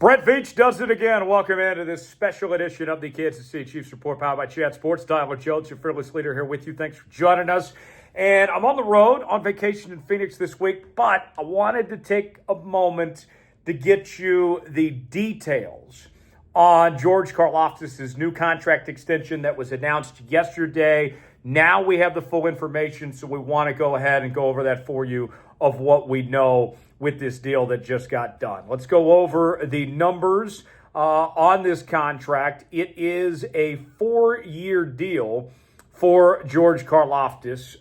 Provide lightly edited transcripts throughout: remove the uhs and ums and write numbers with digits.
Brett Veach does it again. Welcome into this special edition of the Kansas City Chiefs Report, powered by Chat Sports. Tyler Jones, your fearless leader, here with you. Thanks for joining us. And I'm on the road on vacation in Phoenix this week, but I wanted to take a moment to get you the details on George Karlaftis' new contract extension that was announced yesterday. Now we have the full information, so we want to go ahead and go over that for you of what we know with this deal that just got done. Let's go over the numbers on this contract. It is a 4-year deal for George Karlaftis,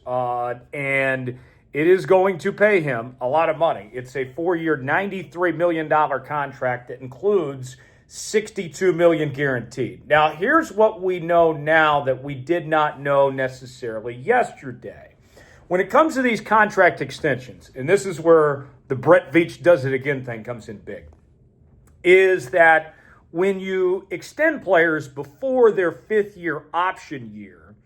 and it is going to pay him a lot of money. It's a 4-year, $93 million contract that includes $62 million guaranteed. Now, here's what we know now that we did not know necessarily yesterday. When it comes to these contract extensions, and this is where the Brett Veach does it again thing comes in big, is that when you extend players before their 5th-year option year,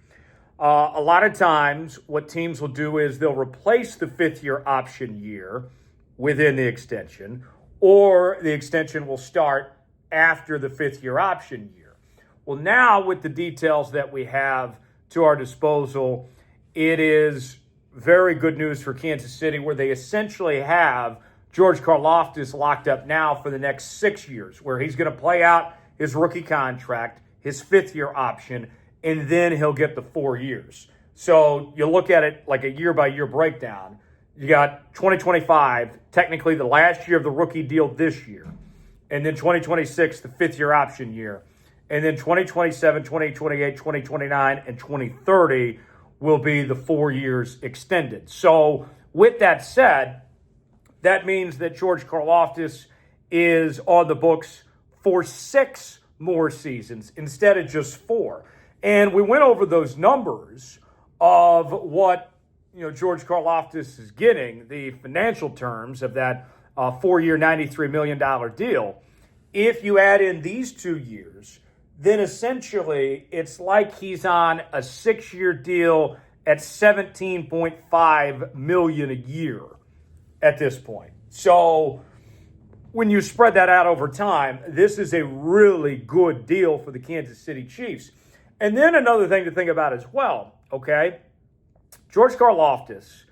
a lot of times what teams will do is they'll replace the 5th-year option year within the extension, or the extension will start after the 5th-year option year. Well, now with the details that we have to our disposal, it is very good news for Kansas City, where they essentially have George Karlaftis locked up now for the next 6 years, where he's going to play out his rookie contract, his 5th-year option, and then he'll get the 4 years. So you look at it like a year-by-year breakdown. You got 2025, technically the last year of the rookie deal this year, and then 2026, the 5th-year option year, and then 2027, 2028, 2029, and 2030 will be the 4 years extended. So with that said, that means that George Karlaftis is on the books for 6 more seasons instead of just 4. And we went over those numbers of what George Karlaftis is getting, the financial terms of that 4-year, $93 million deal. If you add in these 2 years, then essentially it's like he's on a 6-year deal at $17.5 million a year at this point. So when you spread that out over time, this is a really good deal for the Kansas City Chiefs. And then another thing to think about as well, okay? George Karlaftis,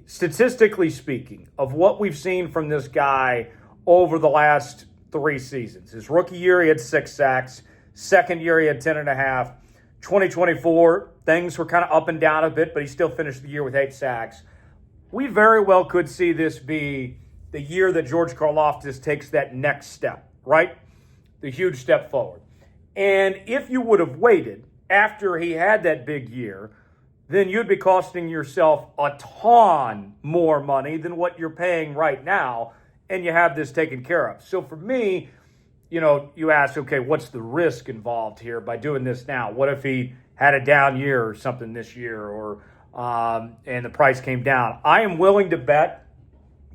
statistically speaking, of what we've seen from this guy over the last 3 seasons. His rookie year, he had 6 sacks. Second year, he had 10.5. 2024, things were kind of up and down a bit, but he still finished the year with 8 sacks. We very well could see this be the year that George Karlaftis takes that next step, right? The huge step forward. And if you would have waited after he had that big year, then you'd be costing yourself a ton more money than what you're paying right now, and you have this taken care of. So for me, you ask, okay, what's the risk involved here by doing this now? What if he had a down year or something this year, or and the price came down? I am willing to bet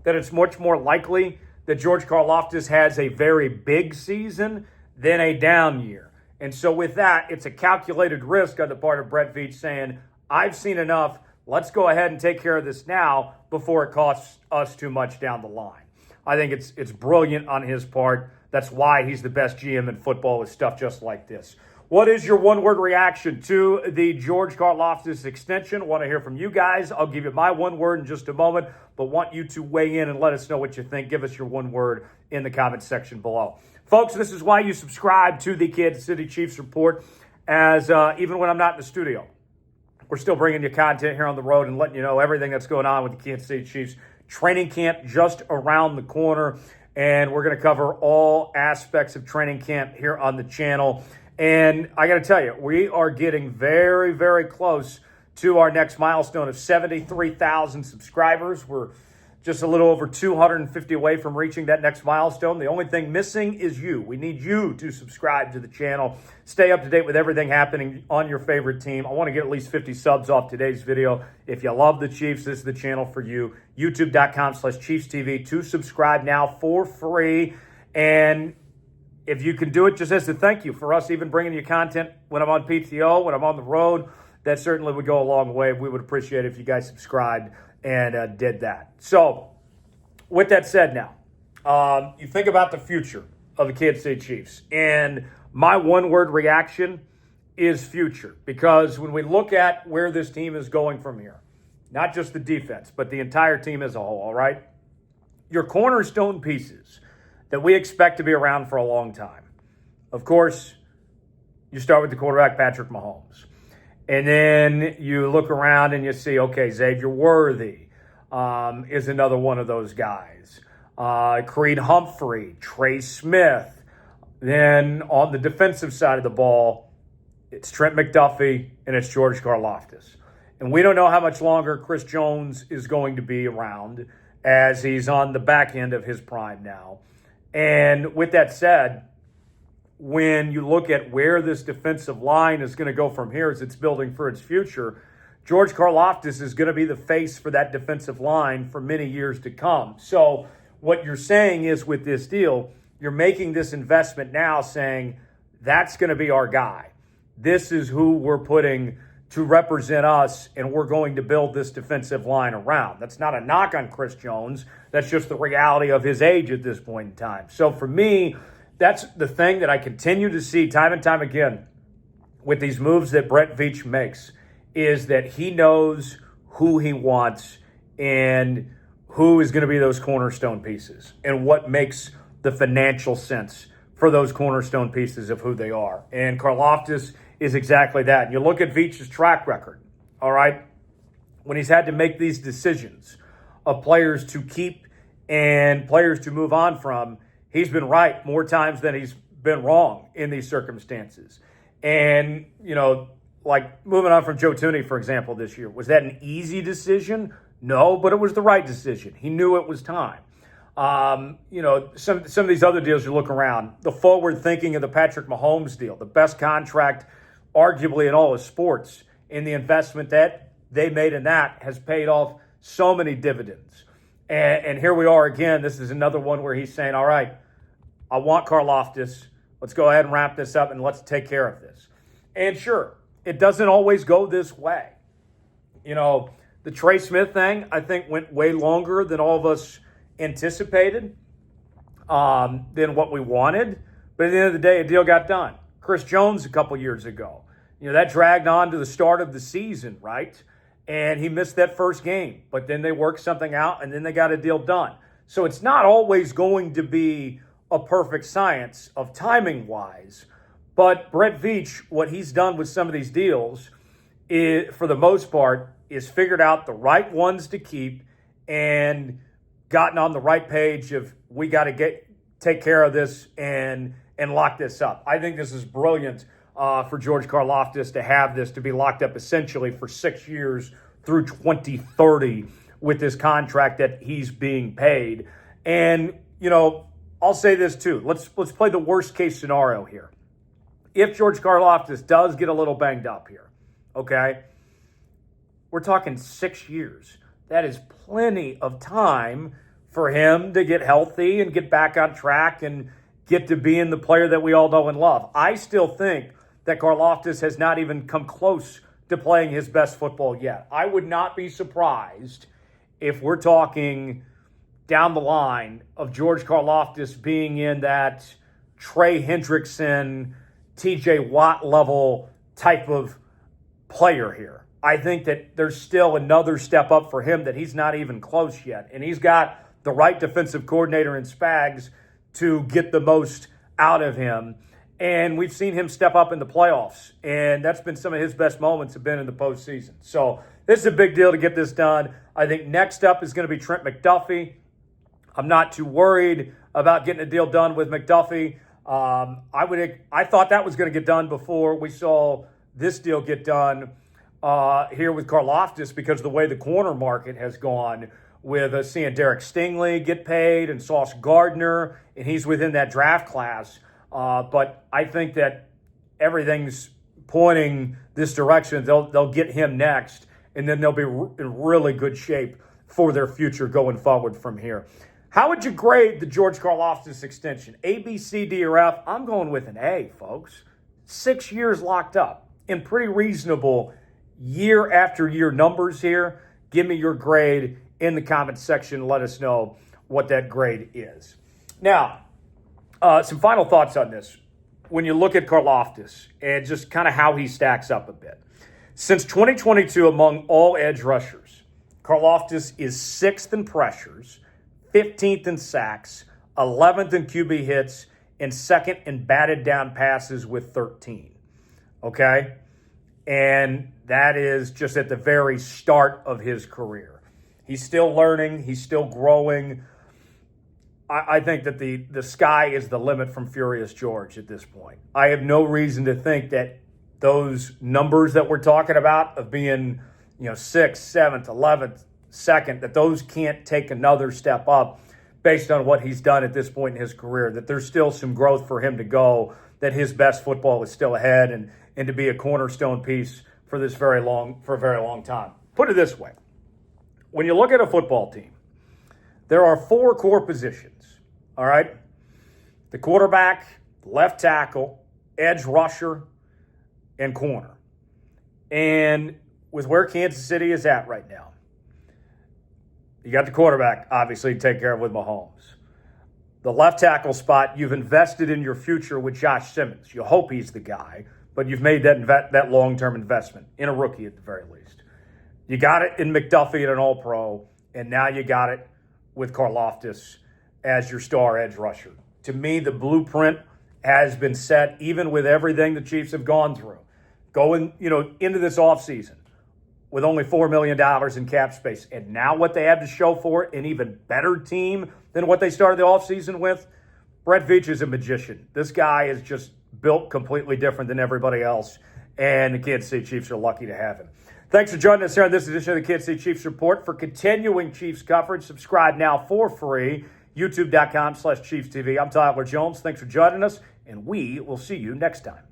that it's much more likely that George Karlaftis has a very big season than a down year. And so with that, it's a calculated risk on the part of Brett Veach saying, I've seen enough. Let's go ahead and take care of this now before it costs us too much down the line. I think it's brilliant on his part. That's why he's the best GM in football with stuff just like this. What is your one-word reaction to the George Karlaftis extension? Want to hear from you guys. I'll give you my one word in just a moment, but want you to weigh in and let us know what you think. Give us your one word in the comment section below. Folks, this is why you subscribe to the Kansas City Chiefs Report, as even when I'm not in the studio, we're still bringing you content here on the road and letting you know everything that's going on with the Kansas City Chiefs. Training camp just around the corner, and we're going to cover all aspects of training camp here on the channel. And I got to tell you, we are getting very, very close to our next milestone of 73,000 subscribers. We're just a little over 250 away from reaching that next milestone. The only thing missing is you. We need you to subscribe to the channel. Stay up to date with everything happening on your favorite team. I want to get at least 50 subs off today's video. If you love the Chiefs, this is the channel for you. YouTube.com/ChiefsTV to subscribe now for free. And if you can do it, just as a thank you for us even bringing you content when I'm on PTO, when I'm on the road, that certainly would go a long way. We would appreciate it if you guys subscribed and did that. So with that said now, you think about the future of the Kansas City Chiefs. And my one-word reaction is future. Because when we look at where this team is going from here, not just the defense, but the entire team as a whole, all right? Your cornerstone pieces that we expect to be around for a long time. Of course, you start with the quarterback, Patrick Mahomes. And then you look around and you see, okay, Xavier Worthy is another one of those guys. Creed Humphrey, Trey Smith. Then on the defensive side of the ball, it's Trent McDuffie and it's George Karlaftis. And we don't know how much longer Chris Jones is going to be around, as he's on the back end of his prime now. And with that said, when you look at where this defensive line is going to go from here as it's building for its future, George Karlaftis is going to be the face for that defensive line for many years to come. So what you're saying is, with this deal, you're making this investment now saying, that's going to be our guy. This is who we're putting to represent us, and we're going to build this defensive line around. That's not a knock on Chris Jones. That's just the reality of his age at this point in time. So for me, that's the thing that I continue to see time and time again with these moves that Brett Veach makes, is that he knows who he wants and who is going to be those cornerstone pieces and what makes the financial sense for those cornerstone pieces of who they are. And Karlaftis is exactly that. And you look at Veach's track record, all right, when he's had to make these decisions of players to keep and players to move on from, he's been right more times than he's been wrong in these circumstances. And, you know, like moving on from Joe Thuney, for example, this year, was that an easy decision? No, but it was the right decision. He knew it was time. You know, some of these other deals you look around, the forward thinking of the Patrick Mahomes deal, the best contract arguably in all of sports, and the investment that they made in that has paid off so many dividends. And here we are again. This is another one where he's saying, all right, I want Karlaftis. Let's go ahead and wrap this up and let's take care of this. And sure, it doesn't always go this way. You know, the Trey Smith thing, I think, went way longer than all of us anticipated, than what we wanted. But at the end of the day, a deal got done. Chris Jones a couple years ago, you know, that dragged on to the start of the season, right? And he missed that first game. But then they worked something out and then they got a deal done. So it's not always going to be a perfect science of timing-wise. But Brett Veach, what he's done with some of these deals, is, for the most part, is figured out the right ones to keep and gotten on the right page of, we got to take care of this and lock this up. I think this is brilliant for George Karlaftis to have this to be locked up essentially for 6 years through 2030 with this contract that he's being paid. And, you know, I'll say this too. Let's play the worst case scenario here. If George Karlaftis does get a little banged up here, okay, we're talking 6 years. That is plenty of time for him to get healthy and get back on track and get to being the player that we all know and love. I still think that Karlaftis has not even come close to playing his best football yet. I would not be surprised if we're talking down the line of George Karlaftis being in that Trey Hendrickson, TJ Watt level type of player here. I think that there's still another step up for him that he's not even close yet. And he's got the right defensive coordinator in Spags to get the most out of him. And we've seen him step up in the playoffs. And that's been some of his best moments have been in the postseason. So this is a big deal to get this done. I think next up is going to be Trent McDuffie. I'm not too worried about getting a deal done with McDuffie. I thought that was going to get done before we saw this deal get done here with Karlaftis, because of the way the corner market has gone, with seeing Derek Stingley get paid and Sauce Gardner, and he's within that draft class. But I think that everything's pointing this direction. They'll get him next, and then they'll be in really good shape for their future going forward from here. How would you grade the George Karlaftis extension? A, B, C, D, or F? I'm going with an A, folks. 6 years locked up and pretty reasonable year after year numbers here. Give me your grade in the comments section. Let us know what that grade is. Now, Some final thoughts on this. When you look at Karlaftis and just kind of how he stacks up a bit. Since 2022, among all edge rushers, Karlaftis is 6th in pressures, 15th in sacks, 11th in QB hits, and 2nd in batted down passes with 13. Okay? And that is just at the very start of his career. He's still learning. He's still growing. I think that the sky is the limit from Furious George at this point. I have no reason to think that those numbers that we're talking about of being, 6th, 7th, 11th, 2nd, that those can't take another step up based on what he's done at this point in his career, that there's still some growth for him to go, that his best football is still ahead and to be a cornerstone piece for a very long time. Put it this way. When you look at a football team, there are 4 core positions, all right? The quarterback, left tackle, edge rusher, and corner. And with where Kansas City is at right now, you got the quarterback, obviously, to take care of with Mahomes. The left tackle spot, you've invested in your future with Josh Simmons. You hope he's the guy, but you've made that long-term investment in a rookie at the very least. You got it in McDuffie and an All-Pro, and now you got it with Karlaftis as your star edge rusher. To me, the blueprint has been set, even with everything the Chiefs have gone through. Going, into this offseason with only $4 million in cap space. And now what they have to show for it, an even better team than what they started the offseason with. Brett Veach is a magician. This guy is just built completely different than everybody else. And the Kansas City Chiefs are lucky to have him. Thanks for joining us here on this edition of the Kansas City Chiefs Report. For continuing Chiefs coverage, subscribe now for free. YouTube.com/ChiefsTV. I'm Tyler Jones. Thanks for joining us, and we will see you next time.